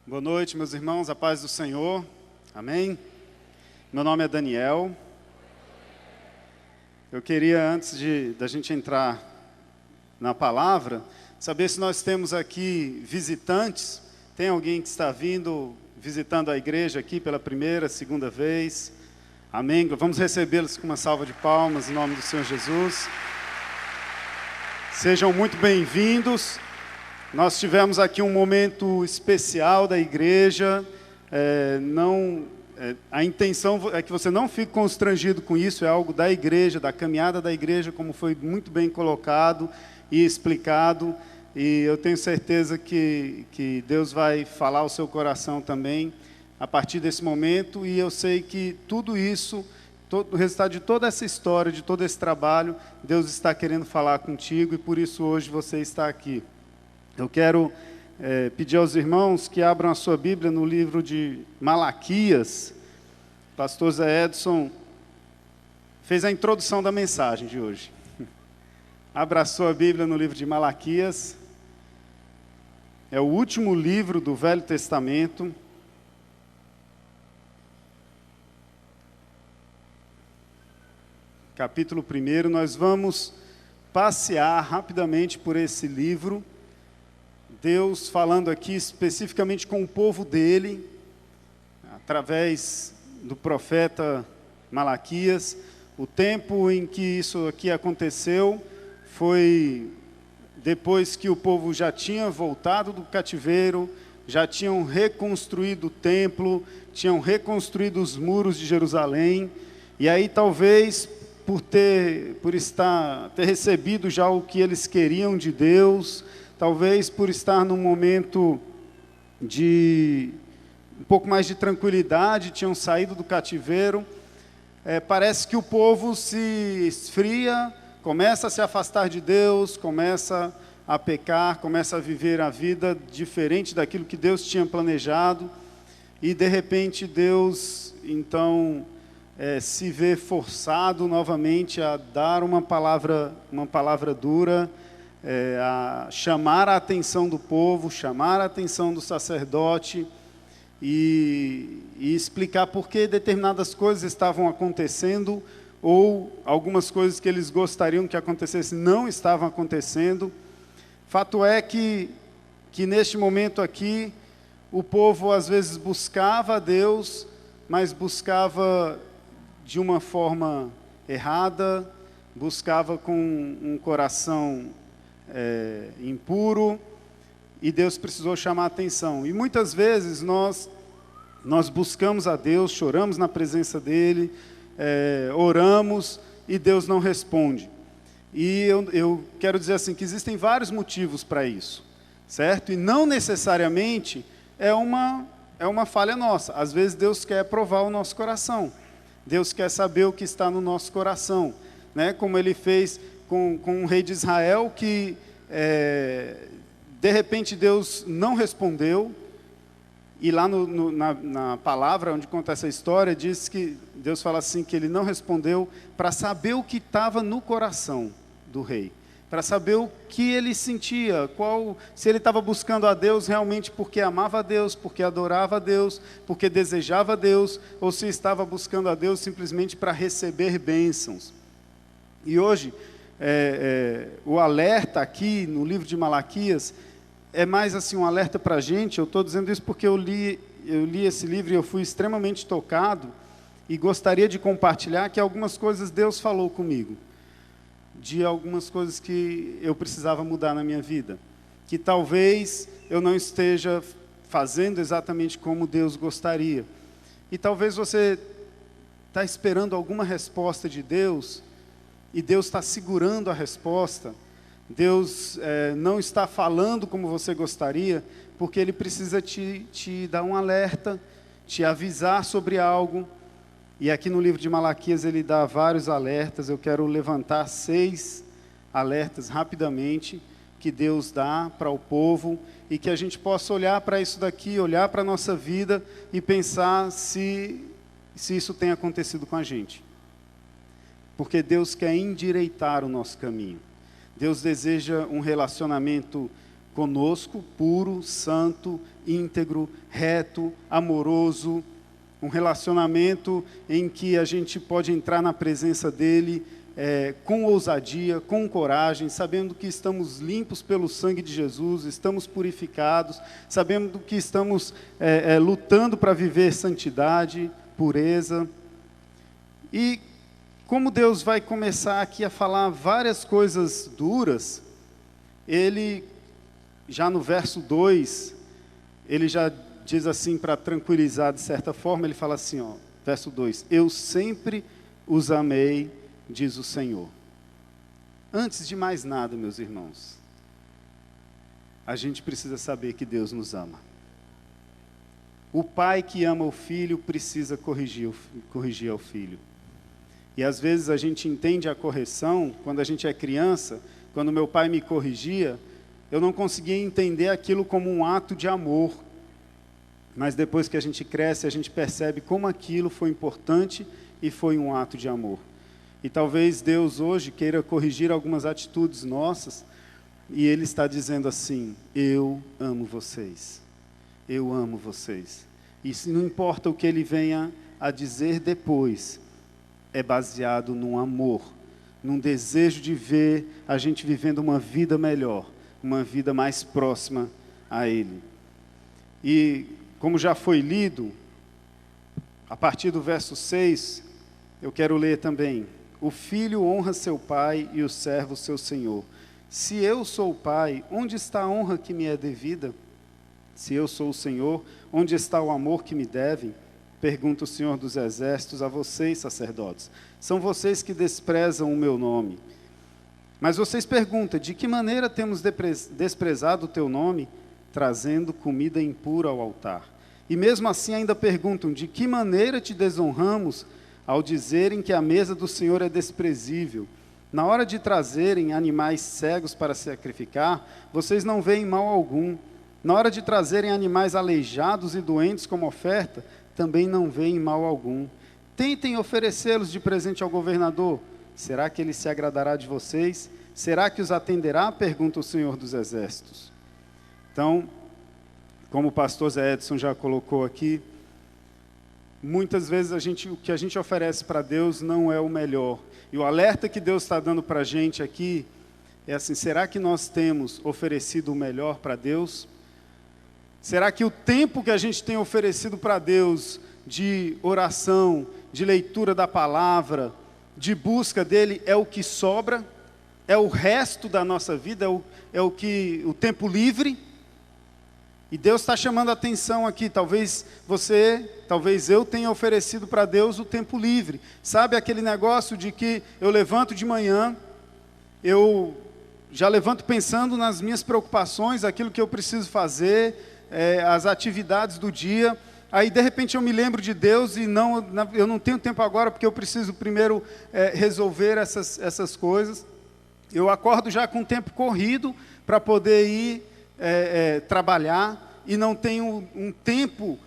Boa noite, meus irmãos, a paz do Senhor, amém? Meu nome é Daniel. Eu queria, antes da gente entrar na palavra, saber se nós temos aqui visitantes. Tem alguém que está visitando a igreja aqui pela primeira, segunda vez? Amém? Vamos recebê-los com uma salva de palmas em nome do Senhor Jesus. Sejam muito bem-vindos. Nós tivemos aqui um momento especial da igreja. A intenção é que você não fique constrangido com isso, é algo da igreja, da caminhada da igreja, como foi muito bem colocado e explicado. E eu tenho certeza que Deus vai falar ao seu coração também a partir desse momento. E eu sei que tudo isso, o resultado de toda essa história, de todo esse trabalho, Deus está querendo falar contigo e por isso hoje você está aqui. Eu quero pedir aos irmãos que abram a sua Bíblia no livro de Malaquias. O pastor Zé Edson fez a introdução da mensagem de hoje. Abra a sua Bíblia no livro de Malaquias. É o último livro do Velho Testamento. Capítulo 1. Nós vamos passear rapidamente por esse livro. Deus falando aqui especificamente com o povo dele, através do profeta Malaquias. O tempo em que isso aqui aconteceu foi depois que o povo já tinha voltado do cativeiro, já tinham reconstruído o templo, tinham reconstruído os muros de Jerusalém, e aí talvez por ter recebido já o que eles queriam de Deus, talvez por estar num momento de um pouco mais de tranquilidade, tinham saído do cativeiro, parece que o povo se esfria, começa a se afastar de Deus, começa a pecar, começa a viver a vida diferente daquilo que Deus tinha planejado, e de repente Deus, então, se vê forçado novamente a dar uma palavra dura, a chamar a atenção do povo, chamar a atenção do sacerdote e explicar por que determinadas coisas estavam acontecendo ou algumas coisas que eles gostariam que acontecessem não estavam acontecendo. Fato é que neste momento aqui, o povo às vezes buscava a Deus, mas buscava de uma forma errada, buscava com um coração impuro, e Deus precisou chamar a atenção. E muitas vezes nós buscamos a Deus, choramos na presença dEle, oramos, e Deus não responde. E eu quero dizer assim, que existem vários motivos para isso, certo? E não necessariamente é uma falha nossa. Às vezes Deus quer provar o nosso coração, Deus quer saber o que está no nosso coração, né? Como Ele fez com o rei de Israel, que de repente Deus não respondeu, e lá na palavra onde conta essa história, diz que Deus fala assim, que Ele não respondeu para saber o que estava no coração do rei, para saber o que ele sentia, se ele estava buscando a Deus realmente porque amava a Deus, porque adorava a Deus, porque desejava a Deus, ou se estava buscando a Deus simplesmente para receber bênçãos. E hoje, o alerta aqui no livro de Malaquias é mais assim um alerta para a gente. Eu estou dizendo isso porque eu li esse livro e eu fui extremamente tocado e gostaria de compartilhar que algumas coisas Deus falou comigo, de algumas coisas que eu precisava mudar na minha vida, que talvez eu não esteja fazendo exatamente como Deus gostaria, e talvez você está esperando alguma resposta de Deus, e Deus está segurando a resposta. Deus não está falando como você gostaria, porque Ele precisa te dar um alerta, te avisar sobre algo. E aqui no livro de Malaquias Ele dá vários alertas. Eu quero levantar 6 alertas rapidamente, que Deus dá para o povo, e que a gente possa olhar para isso daqui, olhar para a nossa vida e pensar se isso tem acontecido com a gente. Porque Deus quer endireitar o nosso caminho. Deus deseja um relacionamento conosco, puro, santo, íntegro, reto, amoroso, um relacionamento em que a gente pode entrar na presença dele com ousadia, com coragem, sabendo que estamos limpos pelo sangue de Jesus, estamos purificados, sabendo que estamos lutando para viver santidade, pureza. E como Deus vai começar aqui a falar várias coisas duras, ele, já no verso 2, ele já diz assim, para tranquilizar de certa forma, ele fala assim, verso 2, eu sempre os amei, diz o Senhor. Antes de mais nada, meus irmãos, a gente precisa saber que Deus nos ama. O pai que ama o filho precisa corrigir ao filho. E às vezes a gente entende a correção, quando a gente é criança, quando meu pai me corrigia, eu não conseguia entender aquilo como um ato de amor. Mas depois que a gente cresce, a gente percebe como aquilo foi importante e foi um ato de amor. E talvez Deus hoje queira corrigir algumas atitudes nossas, e Ele está dizendo assim, eu amo vocês, eu amo vocês. E não importa o que Ele venha a dizer depois, é baseado num amor, num desejo de ver a gente vivendo uma vida melhor, uma vida mais próxima a Ele. E como já foi lido, a partir do verso 6, eu quero ler também. O filho honra seu pai e o servo seu senhor. Se eu sou o pai, onde está a honra que me é devida? Se eu sou o Senhor, onde está o amor que me devem? Pergunta o Senhor dos Exércitos a vocês, sacerdotes. São vocês que desprezam o meu nome. Mas vocês perguntam, de que maneira temos desprezado o teu nome, trazendo comida impura ao altar? E mesmo assim ainda perguntam, de que maneira te desonramos, ao dizerem que a mesa do Senhor é desprezível? Na hora de trazerem animais cegos para sacrificar, vocês não veem mal algum. Na hora de trazerem animais aleijados e doentes como oferta, também não veem mal algum. Tentem oferecê-los de presente ao governador. Será que ele se agradará de vocês? Será que os atenderá? Pergunta o Senhor dos Exércitos. Então, como o pastor Zé Edson já colocou aqui, muitas vezes o que a gente oferece para Deus não é o melhor. E o alerta que Deus está dando para a gente aqui é assim, será que nós temos oferecido o melhor para Deus? Será que o tempo que a gente tem oferecido para Deus de oração, de leitura da palavra, de busca dEle é o que sobra? É o resto da nossa vida? É o tempo livre? E Deus está chamando a atenção aqui, talvez eu tenha oferecido para Deus o tempo livre. Sabe aquele negócio de que eu levanto de manhã, eu já levanto pensando nas minhas preocupações, aquilo que eu preciso fazer, as atividades do dia, aí de repente eu me lembro de Deus e eu não tenho tempo agora porque eu preciso primeiro resolver essas coisas. Eu acordo já com o tempo corrido para poder ir trabalhar e não tenho um tempo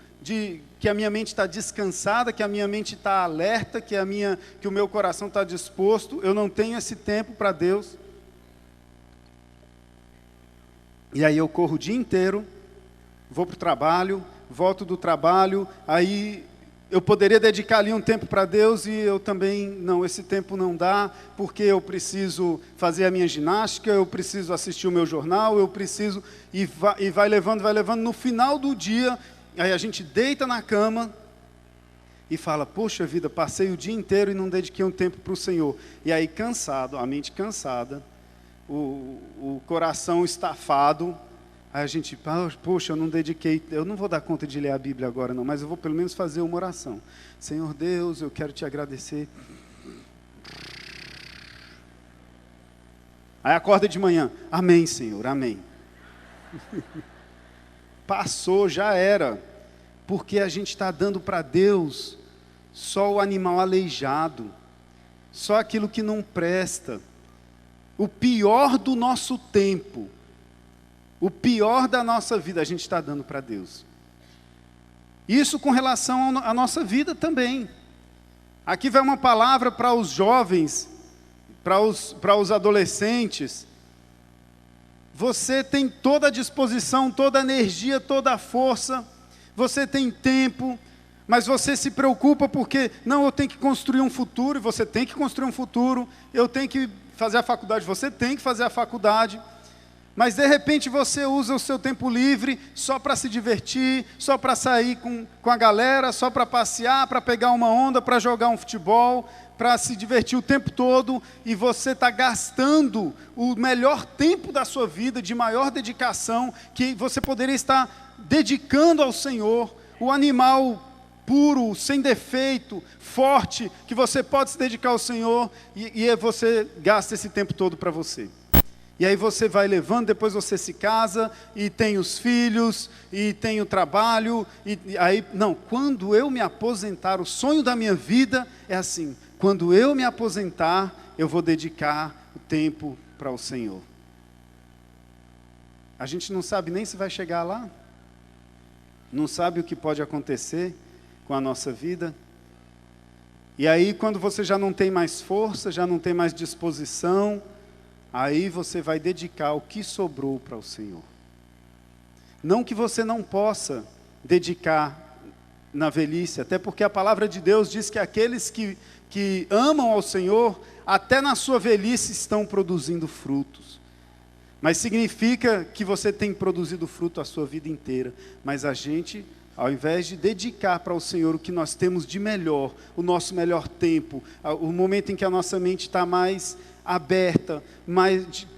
que a minha mente está descansada, que a minha mente está alerta, que o meu coração está disposto. Eu não tenho esse tempo para Deus. E aí eu corro o dia inteiro, vou para o trabalho, volto do trabalho, aí eu poderia dedicar ali um tempo para Deus e eu também, não, esse tempo não dá, porque eu preciso fazer a minha ginástica, eu preciso assistir o meu jornal, eu preciso, e vai levando, no final do dia, aí a gente deita na cama e fala, poxa vida, passei o dia inteiro e não dediquei um tempo para o Senhor. E aí cansado, a mente cansada, o coração estafado, aí a gente, poxa, eu não dediquei, eu não vou dar conta de ler a Bíblia agora não, mas eu vou pelo menos fazer uma oração. Senhor Deus, eu quero te agradecer. Aí acorda de manhã, amém Senhor, amém. Passou, já era, porque a gente está dando para Deus só o animal aleijado, só aquilo que não presta, o pior do nosso tempo, o pior da nossa vida a gente está dando para Deus. Isso com relação à nossa vida também. Aqui vai uma palavra para os jovens, para os adolescentes. você tem toda a disposição, toda a energia, toda a força, você tem tempo, mas você se preocupa porque, não, eu tenho que construir um futuro, e você tem que construir um futuro, eu tenho que fazer a faculdade, você tem que fazer a faculdade, mas de repente você usa o seu tempo livre só para se divertir, só para sair com a galera, só para passear, para pegar uma onda, para jogar um futebol, para se divertir o tempo todo, e você está gastando o melhor tempo da sua vida, de maior dedicação, que você poderia estar dedicando ao Senhor, o animal puro, sem defeito, forte, que você pode se dedicar ao Senhor, e você gasta esse tempo todo para você. E aí você vai levando, depois você se casa, e tem os filhos, e tem o trabalho, e aí, não, quando eu me aposentar, o sonho da minha vida é assim, quando eu me aposentar, eu vou dedicar o tempo para o Senhor. A gente não sabe nem se vai chegar lá, não sabe o que pode acontecer com a nossa vida. E aí, quando você já não tem mais força, já não tem mais disposição, aí você vai dedicar o que sobrou para o Senhor. Não que você não possa dedicar na velhice, até porque a palavra de Deus diz que aqueles que amam ao Senhor, até na sua velhice estão produzindo frutos. Mas significa que você tem produzido fruto a sua vida inteira. Mas a gente, ao invés de dedicar para o Senhor o que nós temos de melhor, o nosso melhor tempo, o momento em que a nossa mente está mais aberta,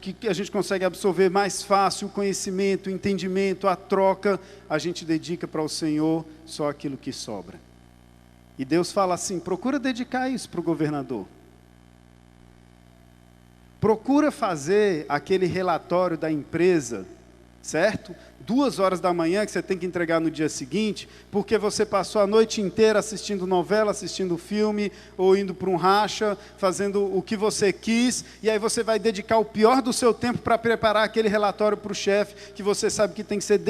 que a gente consegue absorver mais fácil o conhecimento, o entendimento, a troca, a gente dedica para o Senhor só aquilo que sobra. E Deus fala assim, procura dedicar isso para o governador. Procura fazer aquele relatório da empresa, certo? 2 horas da manhã que você tem que entregar no dia seguinte, porque você passou a noite inteira assistindo novela, assistindo filme, ou indo para um racha, fazendo o que você quis, e aí você vai dedicar o pior do seu tempo para preparar aquele relatório para o chefe, que você sabe que tem que ser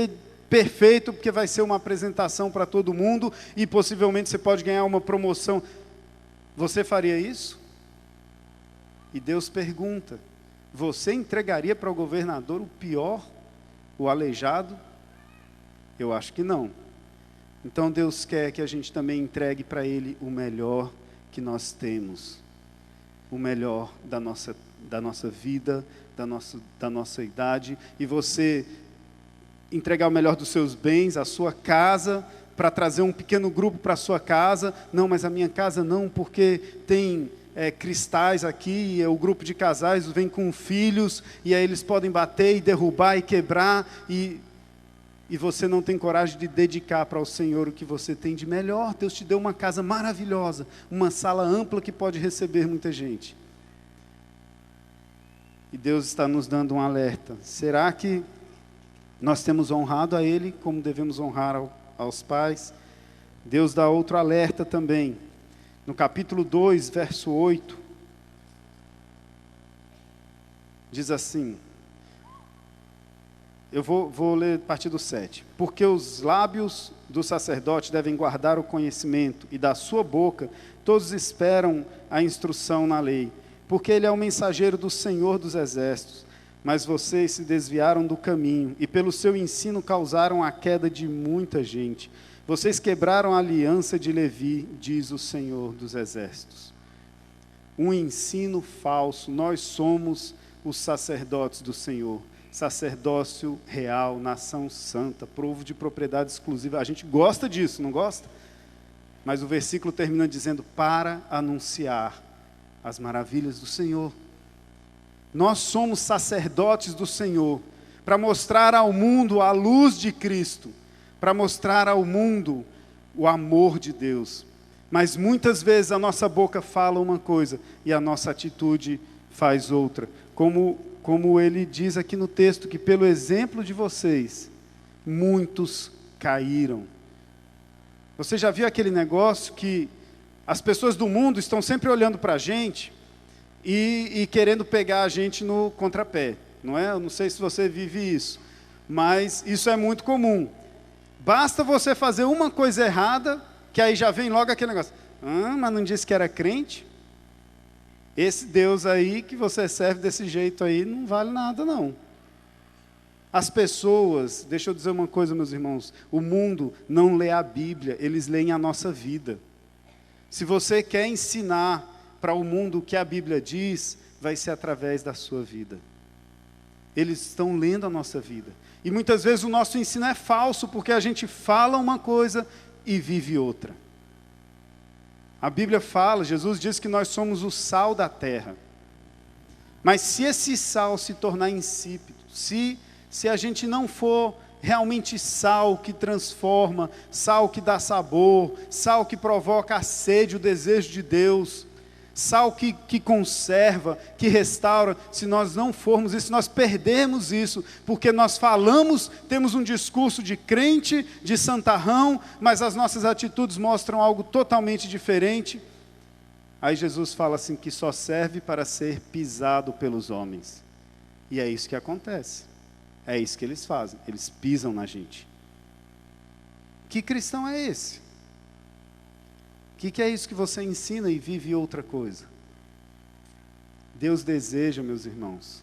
perfeito, porque vai ser uma apresentação para todo mundo, e possivelmente você pode ganhar uma promoção. Você faria isso? E Deus pergunta, você entregaria para o governador o pior, o aleijado? Eu acho que não. Então Deus quer que a gente também entregue para Ele o melhor que nós temos, o melhor da nossa vida, da nossa idade, e você entregar o melhor dos seus bens, a sua casa, para trazer um pequeno grupo para a sua casa. Não, mas a minha casa não, porque tem cristais aqui, o grupo de casais vem com filhos, e aí eles podem bater e derrubar e quebrar, e você não tem coragem de dedicar para o Senhor o que você tem de melhor. Deus te deu uma casa maravilhosa, uma sala ampla que pode receber muita gente. E Deus está nos dando um alerta. Será que nós temos honrado a Ele como devemos honrar aos pais? Deus dá outro alerta também. No capítulo 2, verso 8, diz assim, eu vou ler a partir do 7. Porque os lábios do sacerdote devem guardar o conhecimento, e da sua boca todos esperam a instrução na lei, porque ele é o mensageiro do Senhor dos Exércitos. Mas vocês se desviaram do caminho, e pelo seu ensino causaram a queda de muita gente. Vocês quebraram a aliança de Levi, diz o Senhor dos Exércitos. Um ensino falso. Nós somos os sacerdotes do Senhor. Sacerdócio real, nação santa, povo de propriedade exclusiva. A gente gosta disso, não gosta? Mas o versículo termina dizendo, para anunciar as maravilhas do Senhor. Nós somos sacerdotes do Senhor, para mostrar ao mundo a luz de Cristo, para mostrar ao mundo o amor de Deus. Mas muitas vezes a nossa boca fala uma coisa e a nossa atitude faz outra. Como ele diz aqui no texto, que pelo exemplo de vocês, muitos caíram. Você já viu aquele negócio que as pessoas do mundo estão sempre olhando para a gente e querendo pegar a gente no contrapé, não é? Eu não sei se você vive isso, mas isso é muito comum. Basta você fazer uma coisa errada, que aí já vem logo aquele negócio. Mas não disse que era crente? Esse Deus aí que você serve desse jeito aí não vale nada não. As pessoas, deixa eu dizer uma coisa, meus irmãos, o mundo não lê a Bíblia, eles leem a nossa vida. Se você quer ensinar para o mundo o que a Bíblia diz, vai ser através da sua vida. Eles estão lendo a nossa vida. E muitas vezes o nosso ensino é falso, porque a gente fala uma coisa e vive outra. A Bíblia fala, Jesus diz que nós somos o sal da terra. Mas se esse sal se tornar insípido, se a gente não for realmente sal que transforma, sal que dá sabor, sal que provoca a sede, o desejo de Deus, sal que conserva, que restaura, se nós não formos isso, nós perdemos isso, porque nós falamos, temos um discurso de crente, de santarrão, mas as nossas atitudes mostram algo totalmente diferente. Aí Jesus fala assim, que só serve para ser pisado pelos homens. E é isso que acontece. É isso que eles fazem, eles pisam na gente. Que cristão é esse? O que é isso que você ensina e vive outra coisa? Deus deseja, meus irmãos,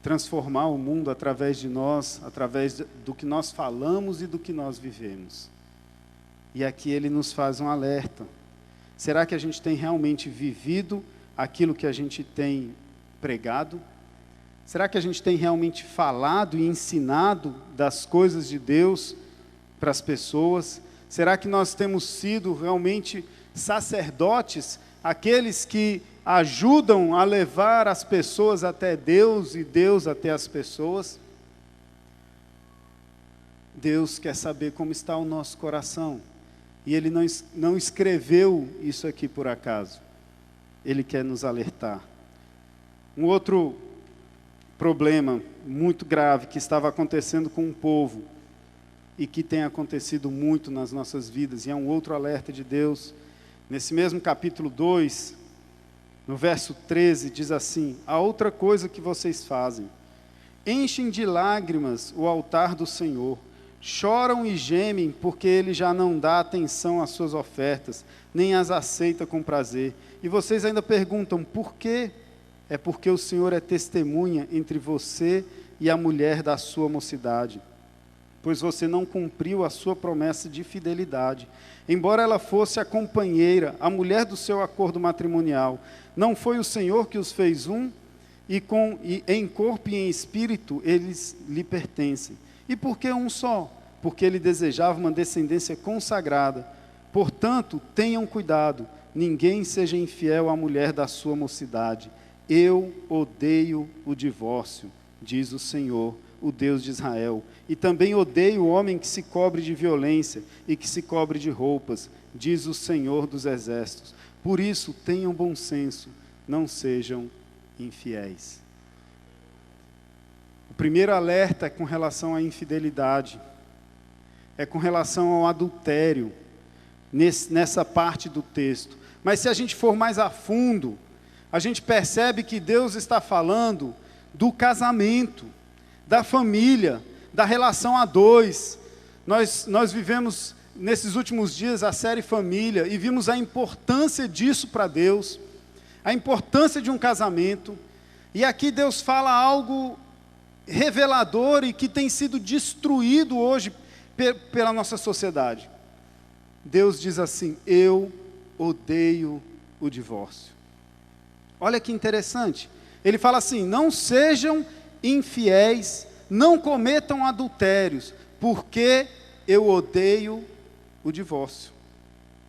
transformar o mundo através de nós, através do que nós falamos e do que nós vivemos. E aqui Ele nos faz um alerta. Será que a gente tem realmente vivido aquilo que a gente tem pregado? Será que a gente tem realmente falado e ensinado das coisas de Deus para as pessoas? Será que nós temos sido realmente sacerdotes, aqueles que ajudam a levar as pessoas até Deus e Deus até as pessoas? Deus quer saber como está o nosso coração. E Ele não escreveu isso aqui por acaso. Ele quer nos alertar. Um outro problema muito grave que estava acontecendo com o povo e que tem acontecido muito nas nossas vidas, e é um outro alerta de Deus. Nesse mesmo capítulo 2, no verso 13, diz assim: a outra coisa que vocês fazem, enchem de lágrimas o altar do Senhor, choram e gemem porque Ele já não dá atenção às suas ofertas, nem as aceita com prazer. E vocês ainda perguntam, por quê? É porque o Senhor é testemunha entre você e a mulher da sua mocidade, pois você não cumpriu a sua promessa de fidelidade. Embora ela fosse a companheira, a mulher do seu acordo matrimonial, não foi o Senhor que os fez um? E em corpo e em espírito eles lhe pertencem. E por que um só? Porque ele desejava uma descendência consagrada. Portanto, tenham cuidado, ninguém seja infiel à mulher da sua mocidade. Eu odeio o divórcio, diz o Senhor, o Deus de Israel. E também odeio o homem que se cobre de violência e que se cobre de roupas, diz o Senhor dos exércitos. Por isso, tenham bom senso, não sejam infiéis. O primeiro alerta é com relação à infidelidade, é com relação ao adultério, nessa parte do texto. Mas se a gente for mais a fundo, a gente percebe que Deus está falando do casamento, da família, da relação a dois. Nós vivemos nesses últimos dias a série Família e vimos a importância disso para Deus, a importância de um casamento. E aqui Deus fala algo revelador e que tem sido destruído hoje pela nossa sociedade. Deus diz assim: eu odeio o divórcio. Olha que interessante. Ele fala assim: não sejam infiéis, não cometam adultérios, porque eu odeio o divórcio.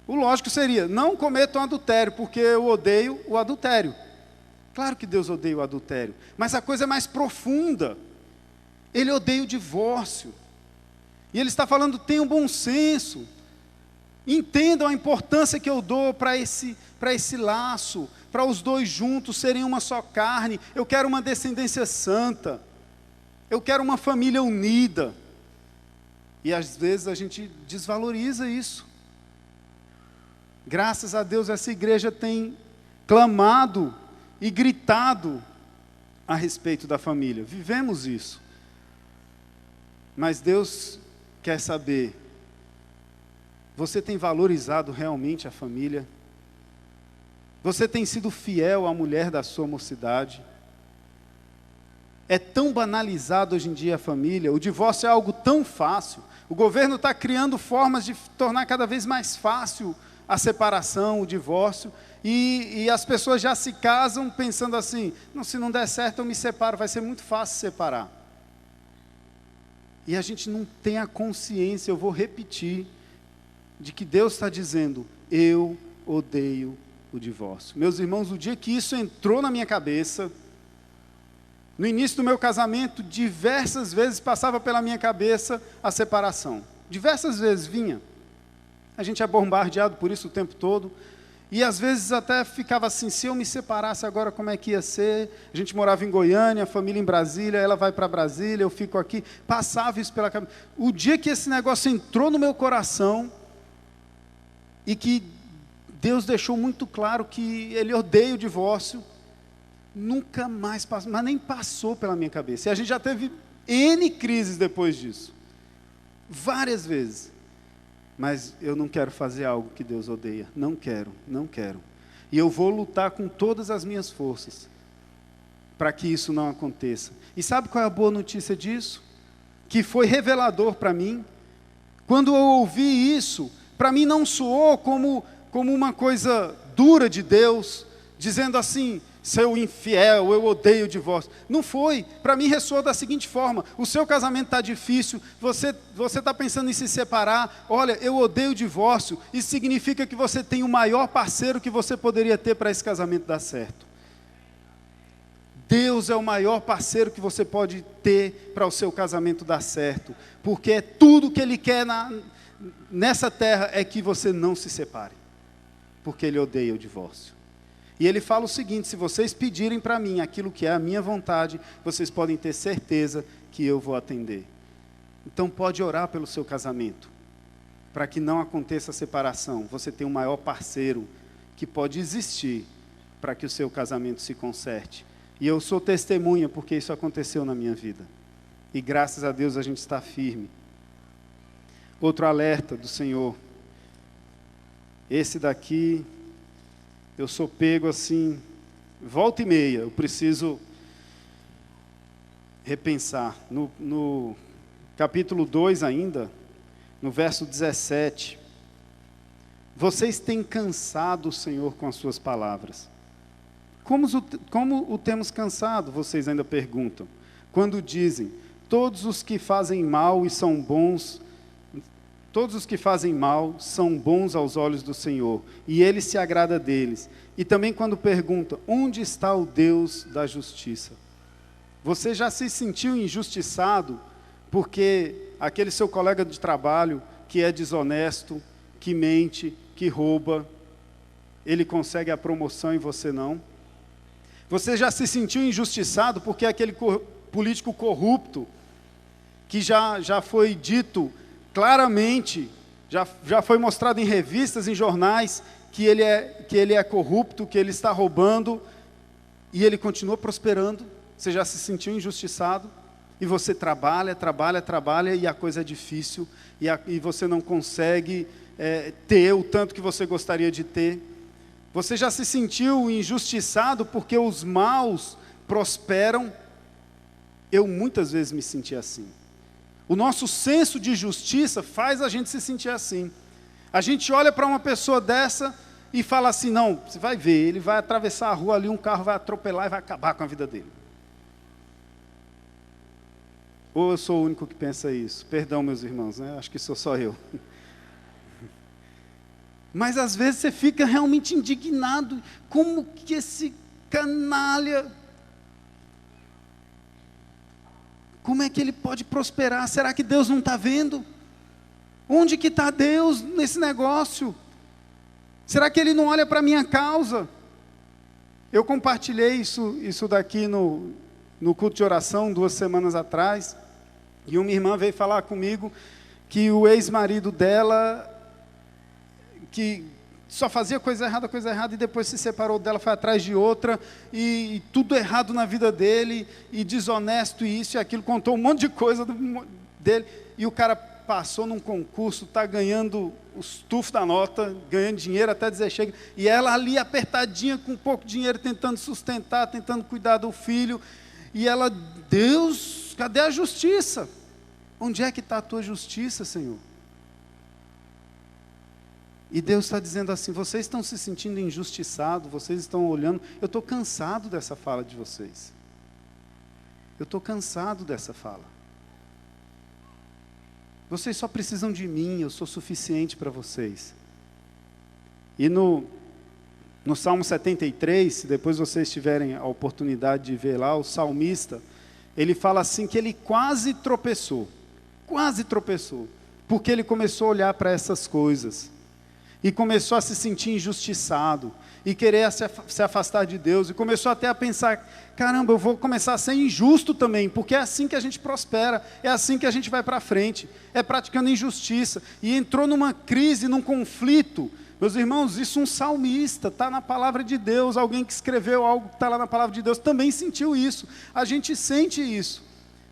O lógico seria: não cometam adultério, porque eu odeio o adultério. Claro que Deus odeia o adultério, mas a coisa é mais profunda. Ele odeia o divórcio. E Ele está falando: tenham bom senso. Entendam a importância que eu dou para esse laço, para os dois juntos serem uma só carne. Eu quero uma descendência santa. Eu quero uma família unida. E às vezes a gente desvaloriza isso. Graças a Deus essa igreja tem clamado e gritado a respeito da família. Vivemos isso. Mas Deus quer saber: você tem valorizado realmente a família? Você tem sido fiel à mulher da sua mocidade? É tão banalizado hoje em dia a família, o divórcio é algo tão fácil. O governo está criando formas de tornar cada vez mais fácil a separação, o divórcio, e as pessoas já se casam pensando assim, não, se não der certo eu me separo, vai ser muito fácil separar. E a gente não tem a consciência, eu vou repetir, de que Deus está dizendo, eu odeio o divórcio. Meus irmãos, o dia que isso entrou na minha cabeça, no início do meu casamento, diversas vezes passava pela minha cabeça a separação. Diversas vezes vinha. A gente é bombardeado por isso o tempo todo. E às vezes até ficava assim, se eu me separasse agora, como é que ia ser? A gente morava em Goiânia, a família em Brasília, ela vai para Brasília, eu fico aqui. Passava isso pela cabeça. O dia que esse negócio entrou no meu coração, e que Deus deixou muito claro que Ele odeia o divórcio, nunca mais passou, mas nem passou pela minha cabeça. E a gente já teve N crises depois disso. Várias vezes. Mas eu não quero fazer algo que Deus odeia. Não quero, não quero. E eu vou lutar com todas as minhas forças para que isso não aconteça. E sabe qual é a boa notícia disso? Que foi revelador para mim. Quando eu ouvi isso, para mim não soou como uma coisa dura de Deus, dizendo assim, seu infiel, eu odeio o divórcio. Não foi. Para mim ressoou da seguinte forma, o seu casamento está difícil, você está pensando em se separar, olha, eu odeio o divórcio, isso significa que você tem o maior parceiro que você poderia ter para esse casamento dar certo. Deus é o maior parceiro que você pode ter para o seu casamento dar certo, porque é tudo que Ele quer nessa terra é que você não se separe, porque Ele odeia o divórcio. E Ele fala o seguinte, se vocês pedirem para mim aquilo que é a minha vontade, vocês podem ter certeza que eu vou atender. Então pode orar pelo seu casamento, para que não aconteça a separação. Você tem o maior parceiro que pode existir para que o seu casamento se conserte. E eu sou testemunha porque isso aconteceu na minha vida. E graças a Deus a gente está firme. Outro alerta do Senhor. Esse daqui, eu sou pego assim, volta e meia, eu preciso repensar. No capítulo 2 ainda, no verso 17. Vocês têm cansado o Senhor com as suas palavras. Como o temos cansado, vocês ainda perguntam. Quando dizem, todos os que fazem mal são bons aos olhos do Senhor, e Ele se agrada deles. E também quando perguntam, onde está o Deus da justiça? Você já se sentiu injustiçado porque aquele seu colega de trabalho que é desonesto, que mente, que rouba, ele consegue a promoção e você não? Você já se sentiu injustiçado porque aquele político corrupto, que já foi dito claramente, já foi mostrado em revistas, em jornais, que ele é corrupto, que ele está roubando, e ele continua prosperando? Você já se sentiu injustiçado? E você trabalha, e a coisa é difícil, e você não consegue ter o tanto que você gostaria de ter? Você já se sentiu injustiçado porque os maus prosperam? Eu muitas vezes me senti assim. O nosso senso de justiça faz a gente se sentir assim. A gente olha para uma pessoa dessa e fala assim, não, você vai ver, ele vai atravessar a rua ali, um carro vai atropelar e vai acabar com a vida dele. Ou eu sou o único que pensa isso? Perdão, meus irmãos, né? Acho que sou só eu. Mas às vezes você fica realmente indignado. Como que esse canalha, como é que ele pode prosperar? Será que Deus não está vendo? Onde que está Deus nesse negócio? Será que Ele não olha para a minha causa? Eu compartilhei isso daqui no culto de oração 2 semanas atrás. E uma irmã veio falar comigo que o ex-marido dela, que só fazia coisa errada, e depois se separou dela, foi atrás de outra, e tudo errado na vida dele, e desonesto, e isso e aquilo, contou um monte de coisa dele, e o cara passou num concurso, está ganhando os tufos da nota, ganhando dinheiro até dizer chega, e ela ali apertadinha, com pouco dinheiro, tentando sustentar, tentando cuidar do filho, E ela, Deus, cadê a justiça? Onde é que está a tua justiça, Senhor? E Deus está dizendo assim, vocês estão se sentindo injustiçados, vocês estão olhando, eu estou cansado dessa fala de vocês. Eu estou cansado dessa fala. Vocês só precisam de mim, eu sou suficiente para vocês. E no Salmo 73, se depois vocês tiverem a oportunidade de ver lá, o salmista, ele fala assim que ele quase tropeçou, porque ele começou a olhar para essas coisas. E começou a se sentir injustiçado, e querer se afastar de Deus, e começou até a pensar, caramba, eu vou começar a ser injusto também, porque é assim que a gente prospera, é assim que a gente vai para frente, é praticando injustiça, e entrou numa crise, num conflito. Meus irmãos, isso um salmista, está na palavra de Deus, alguém que escreveu algo que está lá na palavra de Deus, também sentiu isso, a gente sente isso,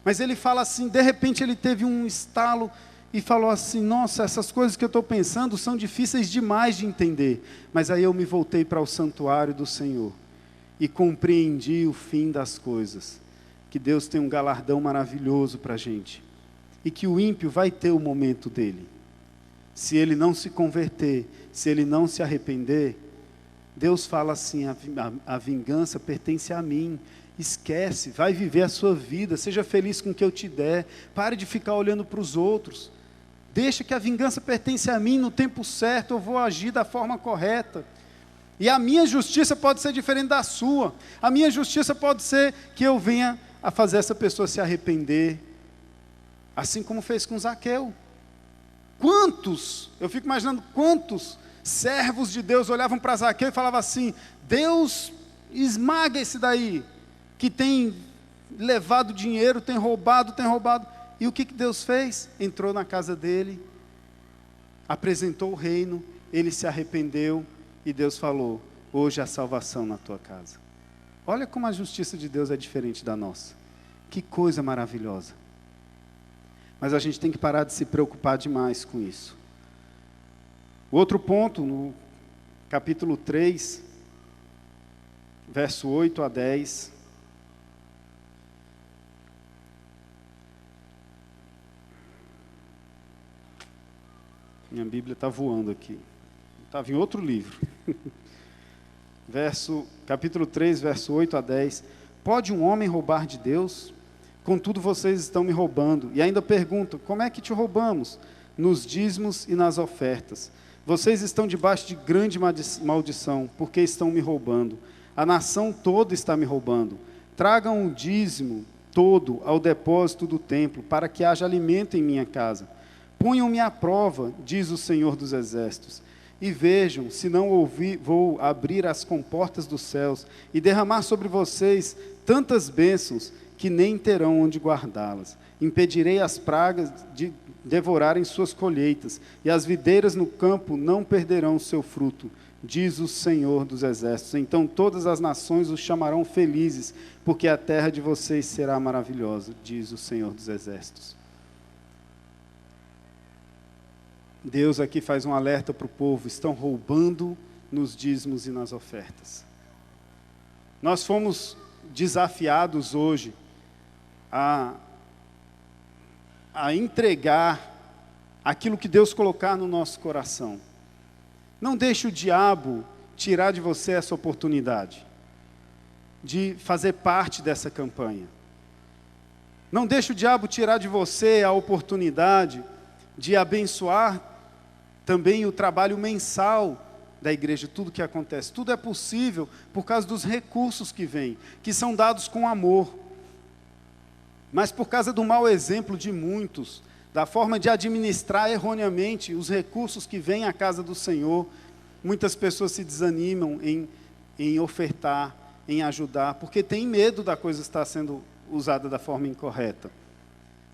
mas ele fala assim, de repente ele teve um estalo, e falou assim, nossa, essas coisas que eu estou pensando são difíceis demais de entender. Mas aí eu me voltei para o santuário do Senhor e compreendi o fim das coisas. Que Deus tem um galardão maravilhoso para a gente. E que o ímpio vai ter o momento dele. Se ele não se converter, se ele não se arrepender, Deus fala assim, a vingança pertence a mim. Esquece, vai viver a sua vida, seja feliz com o que eu te der. Pare de ficar olhando para os outros. Deixa que a vingança pertence a mim, no tempo certo eu vou agir da forma correta. E a minha justiça pode ser diferente da sua. A minha justiça pode ser que eu venha a fazer essa pessoa se arrepender. Assim como fez com Zaqueu. Quantos, eu fico imaginando quantos servos de Deus olhavam para Zaqueu e falavam assim, Deus esmaga esse daí, que tem levado dinheiro, tem roubado. E o que Deus fez? Entrou na casa dele, apresentou o reino, ele se arrependeu, e Deus falou, hoje há salvação na tua casa. Olha como a justiça de Deus é diferente da nossa. Que coisa maravilhosa. Mas a gente tem que parar de se preocupar demais com isso. O outro ponto, no capítulo 3, verso 8 a 10, minha Bíblia está voando aqui. Estava em outro livro. Capítulo 3, verso 8 a 10. Pode um homem roubar de Deus? Contudo, vocês estão me roubando. E ainda perguntam, como é que te roubamos? Nos dízimos e nas ofertas. Vocês estão debaixo de grande maldição, porque estão me roubando. A nação toda está me roubando. Tragam o dízimo todo ao depósito do templo, para que haja alimento em minha casa. Punham-me à prova, diz o Senhor dos Exércitos, e vejam, se não vou abrir as comportas dos céus e derramar sobre vocês tantas bênçãos que nem terão onde guardá-las. Impedirei as pragas de devorarem suas colheitas, e as videiras no campo não perderão seu fruto, diz o Senhor dos Exércitos. Então todas as nações os chamarão felizes, porque a terra de vocês será maravilhosa, diz o Senhor dos Exércitos. Deus aqui faz um alerta para o povo, estão roubando nos dízimos e nas ofertas. Nós fomos desafiados hoje a entregar aquilo que Deus colocar no nosso coração. Não deixe o diabo tirar de você essa oportunidade de fazer parte dessa campanha. Não deixe o diabo tirar de você a oportunidade de abençoar também o trabalho mensal da igreja, tudo que acontece. Tudo é possível por causa dos recursos que vêm, que são dados com amor. Mas por causa do mau exemplo de muitos, da forma de administrar erroneamente os recursos que vêm à casa do Senhor, muitas pessoas se desanimam em ofertar, em ajudar, porque tem medo da coisa estar sendo usada da forma incorreta.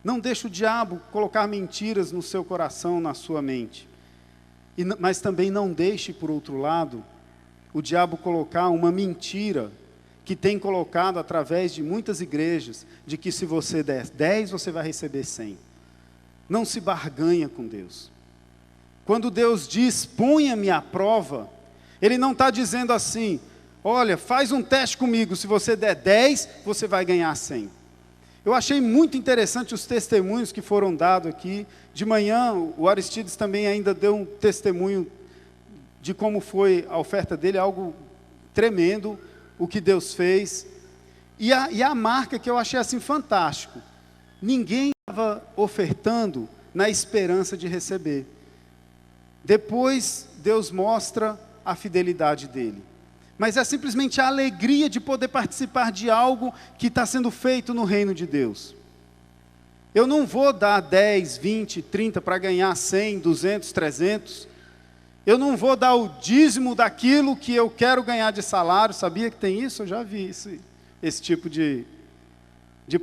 Não deixe o diabo colocar mentiras no seu coração, na sua mente. Mas também não deixe, por outro lado, o diabo colocar uma mentira que tem colocado através de muitas igrejas, de que se você der 10, você vai receber 100. Não se barganha com Deus. Quando Deus diz, ponha-me à prova, Ele não está dizendo assim, olha, faz um teste comigo, se você der 10, você vai ganhar 100. Eu achei muito interessante os testemunhos que foram dados aqui. De manhã, o Aristides também ainda deu um testemunho de como foi a oferta dele, algo tremendo, o que Deus fez. E a marca que eu achei assim fantástico, ninguém estava ofertando na esperança de receber. Depois, Deus mostra a fidelidade dele. Mas é simplesmente a alegria de poder participar de algo que está sendo feito no reino de Deus. Eu não vou dar 10, 20, 30 para ganhar 100, 200, 300. Eu não vou dar o dízimo daquilo que eu quero ganhar de salário. Sabia que tem isso? Eu já vi esse tipo de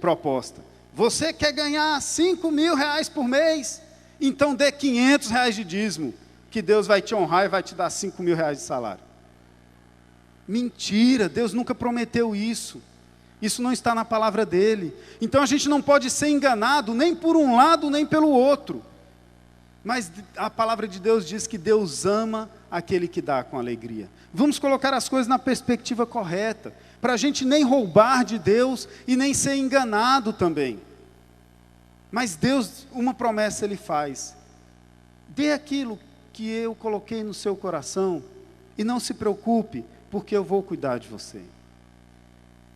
proposta. Você quer ganhar 5 mil reais por mês? Então dê 500 reais de dízimo, que Deus vai te honrar e vai te dar 5 mil reais de salário. Mentira, Deus nunca prometeu isso. Isso não está na palavra dele. Então a gente não pode ser enganado nem por um lado nem pelo outro. Mas a palavra de Deus diz que Deus ama aquele que dá com alegria. Vamos colocar as coisas na perspectiva correta, para a gente nem roubar de Deus e nem ser enganado também. Mas Deus, uma promessa Ele faz: dê aquilo que eu coloquei no seu coração e não se preocupe, porque eu vou cuidar de você.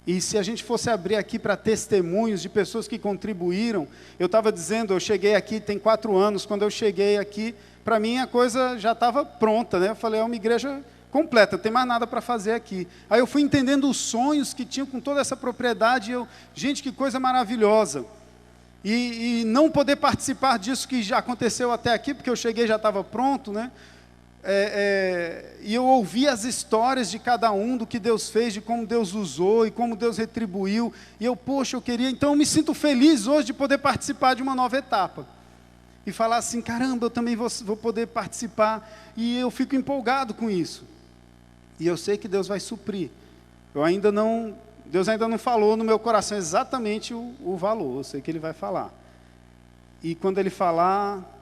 E se a gente fosse abrir aqui para testemunhos de pessoas que contribuíram, eu estava dizendo, eu cheguei aqui, tem 4 anos, quando eu cheguei aqui, para mim a coisa já estava pronta, né? Eu falei, é uma igreja completa, não tem mais nada para fazer aqui. Aí eu fui entendendo os sonhos que tinham com toda essa propriedade, gente, que coisa maravilhosa. E não poder participar disso que já aconteceu até aqui, porque eu cheguei e já estava pronto, né? E eu ouvi as histórias de cada um, do que Deus fez, de como Deus usou e como Deus retribuiu, e eu queria, então eu me sinto feliz hoje de poder participar de uma nova etapa, e falar assim, caramba, eu também vou poder participar, e eu fico empolgado com isso, e eu sei que Deus vai suprir. Deus ainda não falou no meu coração exatamente o valor, eu sei que Ele vai falar, e quando Ele falar,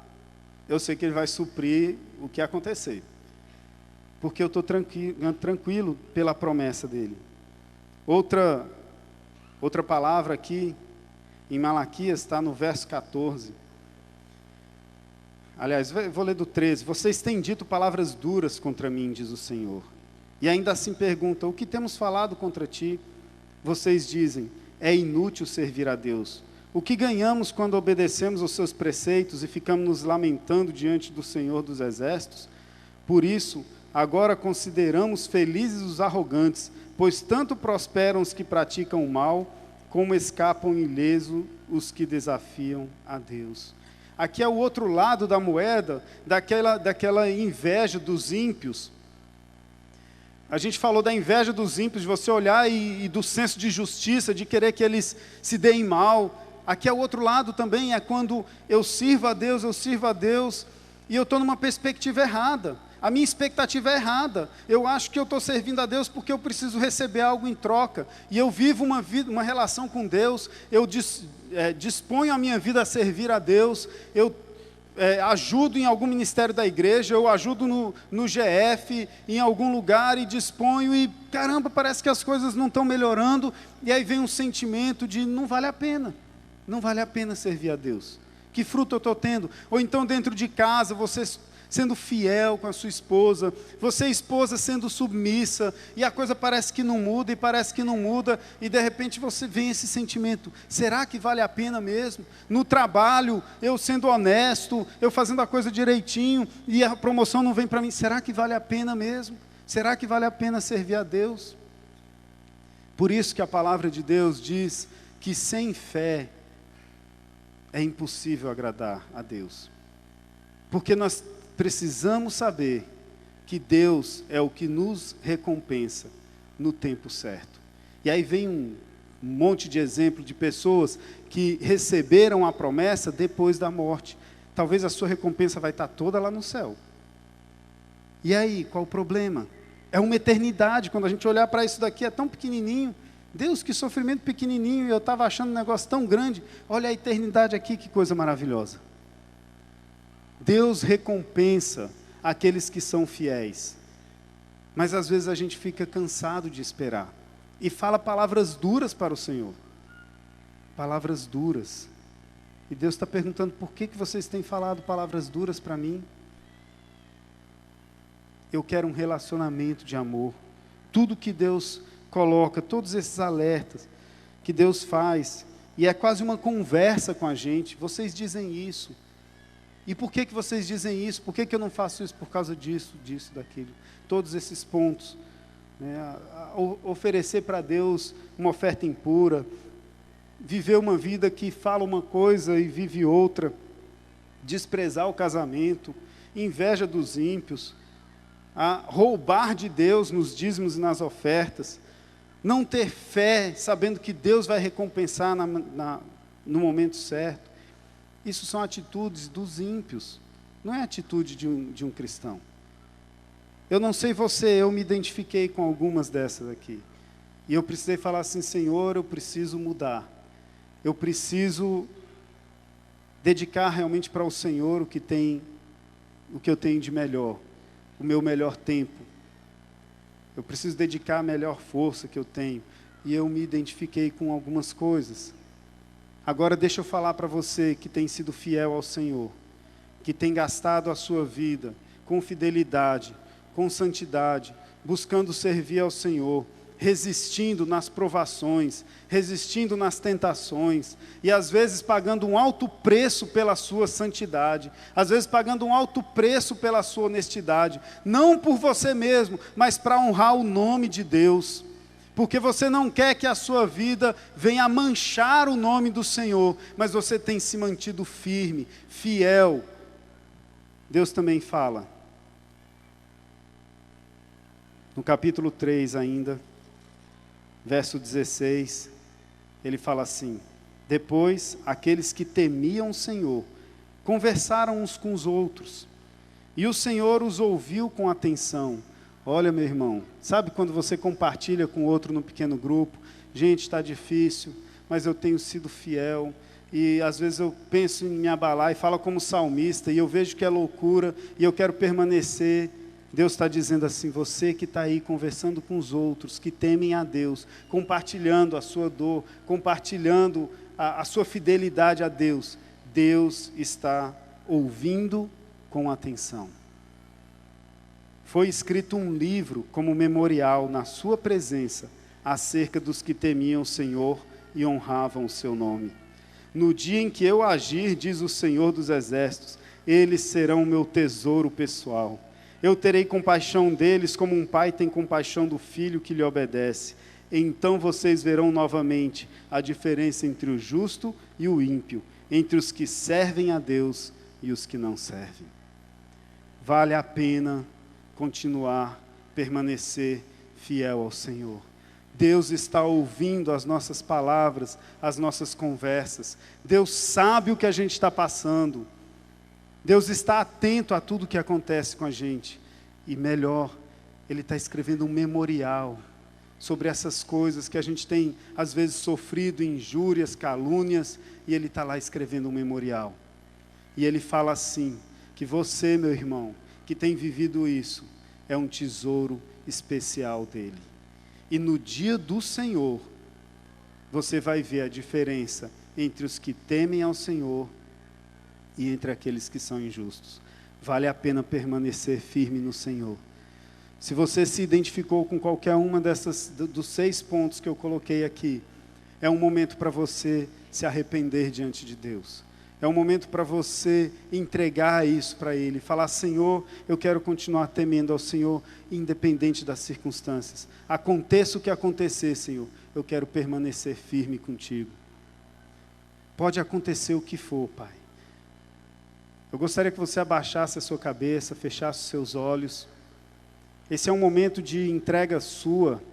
eu sei que Ele vai suprir o que acontecer, porque eu estou tranquilo pela promessa dEle. Outra palavra aqui, em Malaquias, está no verso 14, aliás, vou ler do 13, vocês têm dito palavras duras contra mim, diz o Senhor, e ainda assim perguntam, o que temos falado contra ti? Vocês dizem, é inútil servir a Deus. O que ganhamos quando obedecemos aos seus preceitos e ficamos nos lamentando diante do Senhor dos Exércitos? Por isso, agora consideramos felizes os arrogantes, pois tanto prosperam os que praticam o mal, como escapam ileso os que desafiam a Deus. Aqui é o outro lado da moeda, daquela inveja dos ímpios. A gente falou da inveja dos ímpios, de você olhar e do senso de justiça, de querer que eles se deem mal. Aqui é o outro lado também, é quando eu sirvo a Deus, e eu estou numa perspectiva errada. A minha expectativa é errada. Eu acho que eu estou servindo a Deus porque eu preciso receber algo em troca. E eu vivo uma relação com Deus, eu disponho a minha vida a servir a Deus, eu ajudo em algum ministério da igreja, eu ajudo no GF, em algum lugar, e disponho, e caramba, parece que as coisas não estão melhorando, e aí vem um sentimento de não vale a pena. Não vale a pena servir a Deus. Que fruto eu estou tendo? Ou então dentro de casa, você sendo fiel com a sua esposa, você esposa sendo submissa, e a coisa parece que não muda, e de repente você vem esse sentimento, será que vale a pena mesmo? No trabalho, eu sendo honesto, eu fazendo a coisa direitinho, e a promoção não vem para mim, será que vale a pena mesmo? Será que vale a pena servir a Deus? Por isso que a palavra de Deus diz que sem fé, é impossível agradar a Deus, porque nós precisamos saber que Deus é o que nos recompensa no tempo certo. E aí vem um monte de exemplo de pessoas que receberam a promessa depois da morte. Talvez a sua recompensa vai estar toda lá no céu. E aí, qual o problema? É uma eternidade, quando a gente olhar para isso daqui, é tão pequenininho. Deus, que sofrimento pequenininho, e eu estava achando um negócio tão grande. Olha a eternidade aqui, que coisa maravilhosa. Deus recompensa aqueles que são fiéis. Mas às vezes a gente fica cansado de esperar e fala palavras duras para o Senhor. Palavras duras. E Deus está perguntando: por que vocês têm falado palavras duras para mim? Eu quero um relacionamento de amor. Tudo que Deus coloca, todos esses alertas que Deus faz, e é quase uma conversa com a gente. Vocês dizem isso. E por que vocês dizem isso? Por que eu não faço isso? Por causa disso, daquilo. Todos esses pontos. Né? Oferecer para Deus uma oferta impura, viver uma vida que fala uma coisa e vive outra, desprezar o casamento, inveja dos ímpios, roubar de Deus nos dízimos e nas ofertas, não ter fé, sabendo que Deus vai recompensar no momento certo. Isso são atitudes dos ímpios, não é atitude de um cristão. Eu não sei você, eu me identifiquei com algumas dessas aqui. E eu precisei falar assim: Senhor, eu preciso mudar. Eu preciso dedicar realmente para o Senhor o que eu tenho de melhor, o meu melhor tempo. Eu preciso dedicar a melhor força que eu tenho. E eu me identifiquei com algumas coisas. Agora deixa eu falar para você que tem sido fiel ao Senhor, que tem gastado a sua vida com fidelidade, com santidade, buscando servir ao Senhor, resistindo nas provações, resistindo nas tentações, e às vezes pagando um alto preço pela sua santidade, às vezes pagando um alto preço pela sua honestidade, não por você mesmo, mas para honrar o nome de Deus, porque você não quer que a sua vida venha manchar o nome do Senhor, mas você tem se mantido firme, fiel. Deus também fala, no capítulo 3 ainda, verso 16, ele fala assim: depois, aqueles que temiam o Senhor, conversaram uns com os outros, e o Senhor os ouviu com atenção. Olha, meu irmão, sabe quando você compartilha com outro no pequeno grupo: gente, está difícil, mas eu tenho sido fiel, e às vezes eu penso em me abalar, e falo como salmista, e eu vejo que é loucura, e eu quero permanecer. Deus está dizendo assim: você que está aí conversando com os outros, que temem a Deus, compartilhando a sua dor, compartilhando a sua fidelidade a Deus, Deus está ouvindo com atenção. Foi escrito um livro como memorial na sua presença, acerca dos que temiam o Senhor e honravam o seu nome. No dia em que eu agir, diz o Senhor dos Exércitos, eles serão o meu tesouro pessoal. Eu terei compaixão deles como um pai tem compaixão do filho que lhe obedece. Então vocês verão novamente a diferença entre o justo e o ímpio, entre os que servem a Deus e os que não servem. Vale a pena continuar, permanecer fiel ao Senhor. Deus está ouvindo as nossas palavras, as nossas conversas. Deus sabe o que a gente está passando. Deus está atento a tudo que acontece com a gente. E melhor, Ele está escrevendo um memorial sobre essas coisas que a gente tem, às vezes, sofrido, injúrias, calúnias, e Ele está lá escrevendo um memorial. E Ele fala assim, que você, meu irmão, que tem vivido isso, é um tesouro especial dEle. E no dia do Senhor, você vai ver a diferença entre os que temem ao Senhor e entre aqueles que são injustos. Vale a pena permanecer firme no Senhor. Se você se identificou com qualquer uma dos 6 pontos que eu coloquei aqui, é um momento para você se arrepender diante de Deus. É um momento para você entregar isso para Ele. Falar: Senhor, eu quero continuar temendo ao Senhor, independente das circunstâncias. Aconteça o que acontecer, Senhor, eu quero permanecer firme contigo. Pode acontecer o que for, Pai. Eu gostaria que você abaixasse a sua cabeça, fechasse os seus olhos. Esse é um momento de entrega sua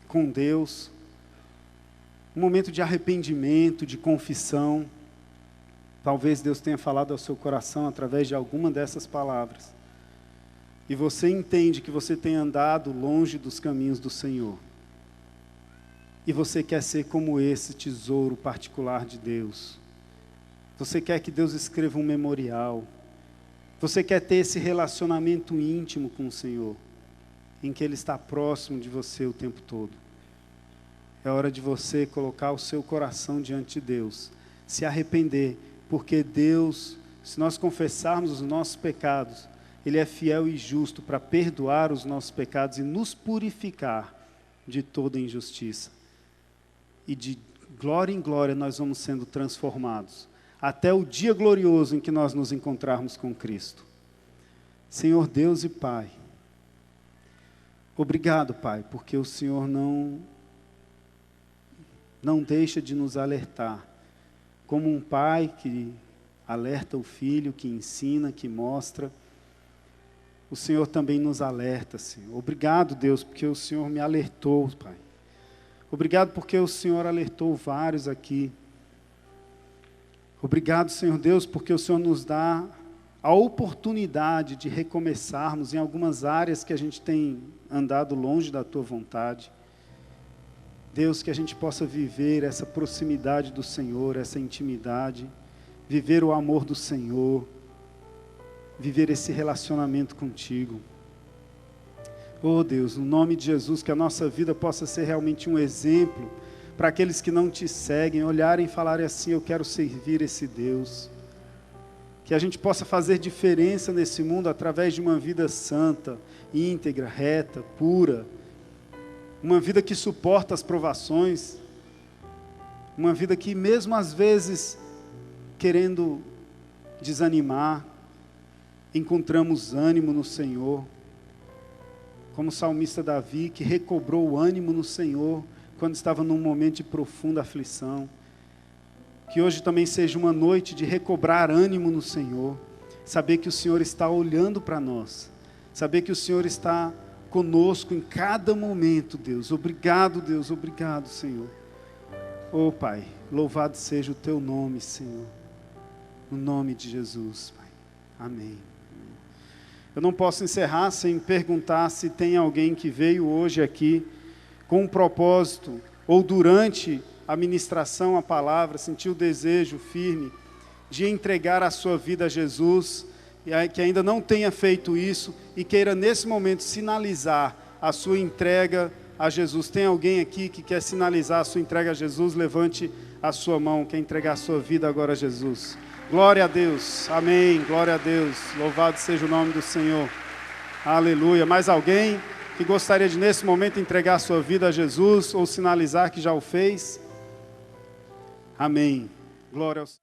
com Deus. Um momento de arrependimento, de confissão. Talvez Deus tenha falado ao seu coração através de alguma dessas palavras. E você entende que você tem andado longe dos caminhos do Senhor. E você quer ser como esse tesouro particular de Deus. Você quer que Deus escreva um memorial. Você quer ter esse relacionamento íntimo com o Senhor. em que Ele está próximo de você o tempo todo. É hora de você colocar o seu coração diante de Deus, se arrepender, porque Deus, se nós confessarmos os nossos pecados, Ele é fiel e justo para perdoar os nossos pecados e nos purificar de toda injustiça. E de glória em glória nós vamos sendo transformados, até o dia glorioso em que nós nos encontrarmos com Cristo. Senhor Deus e Pai, obrigado, Pai, porque o Senhor não deixa de nos alertar, como um pai que alerta o filho, que ensina, que mostra. O Senhor também nos alerta, Senhor. Obrigado, Deus, porque o Senhor me alertou, Pai. Obrigado porque o Senhor alertou vários aqui. Obrigado, Senhor Deus, porque o Senhor nos dá a oportunidade de recomeçarmos em algumas áreas que a gente tem andado longe da Tua vontade. Deus, que a gente possa viver essa proximidade do Senhor, essa intimidade, viver o amor do Senhor, viver esse relacionamento contigo. Oh Deus, no nome de Jesus, que a nossa vida possa ser realmente um exemplo para aqueles que não te seguem, olharem e falarem assim: eu quero servir esse Deus. Que a gente possa fazer diferença nesse mundo através de uma vida santa, íntegra, reta, pura, uma vida que suporta as provações, uma vida que mesmo às vezes querendo desanimar, encontramos ânimo no Senhor, como o salmista Davi, que recobrou o ânimo no Senhor, quando estava num momento de profunda aflição. Que hoje também seja uma noite de recobrar ânimo no Senhor, saber que o Senhor está olhando para nós, saber que o Senhor está conosco em cada momento, Deus. Obrigado, Deus, obrigado, Senhor. Oh Pai, louvado seja o Teu nome, Senhor, no nome de Jesus, Pai. Amém. Eu não posso encerrar sem perguntar se tem alguém que veio hoje aqui com um propósito, ou durante a ministração, a palavra, sentiu o desejo firme de entregar a sua vida a Jesus, e que ainda não tenha feito isso, e queira nesse momento sinalizar a sua entrega a Jesus. Tem alguém aqui que quer sinalizar a sua entrega a Jesus? Levante a sua mão, quer entregar a sua vida agora a Jesus. Glória a Deus, amém, glória a Deus, louvado seja o nome do Senhor, aleluia. Mais alguém que gostaria de nesse momento entregar a sua vida a Jesus, ou sinalizar que já o fez? Amém, glória ao Senhor.